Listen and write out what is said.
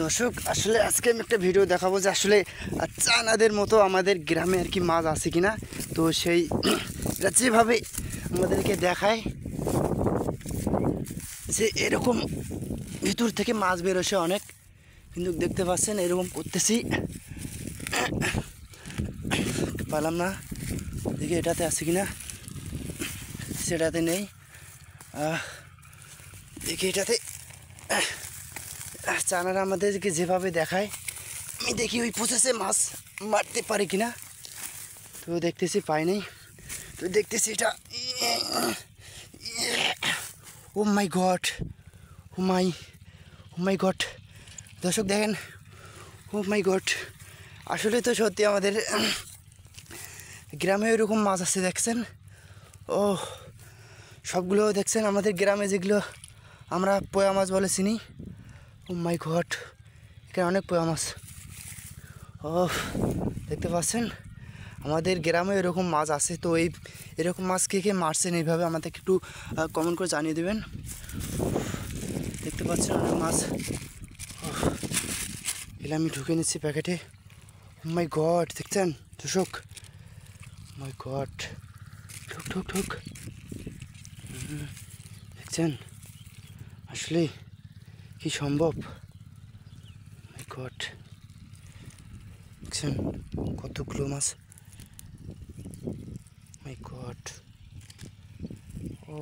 দর্শক আসলে আজকে আমি একটা ভিডিও দেখাবো যে আসলে চায়নাদের মতো আমাদের গ্রামে আর কি মাছ আছে কিনা। তো সেই এটা যেভাবে আমাদেরকে দেখায় যে এরকম ভিতর থেকে মাছ বেরোছে অনেক, কিন্তু দেখতে পাচ্ছেন এরকম করতেছি পারলাম না। দেখি এটাতে আছে কিনা, সেটাতে নেই। দেখি এটাতে চায়নারা আমাদেরকে যেভাবে দেখায় আমি দেখি ওই প্রসেসে মাছ মারতে পারি কিনা। তো দেখতেছি পাই নাই, তো দেখতেছি এটা। ও মাই গড, ও মাই গড দর্শক দেখেন, ও মাই গড। আসলে তো সত্যি আমাদের গ্রামে এরকম মাছ আছে দেখছেন। ও সবগুলো দেখছেন আমাদের গ্রামে যেগুলো আমরা পোয়া মাছ বলে চিনি। ও মাই গড, এখানে অনেক পোয়া মাছ। ও দেখতে পাচ্ছেন আমাদের গ্রামে এরকম মাছ আছে। তো এরকম মাছ কে কে মারছেন এইভাবে আমাদেরকে একটু কমেন্ট করে জানিয়ে দেবেন। দেখতে পাচ্ছেন অনেক মাছ। এগুলো আমি ঢুকে নিচ্ছি প্যাকেটে। ও মাই গড দেখছেন দর্শক, মাই গড, ঢুক ঢুক ঢুক। দেখছেন আসলে কি সম্ভব? মাই গড, দেখছেন কতগুলো মাছ। মাই গড, ও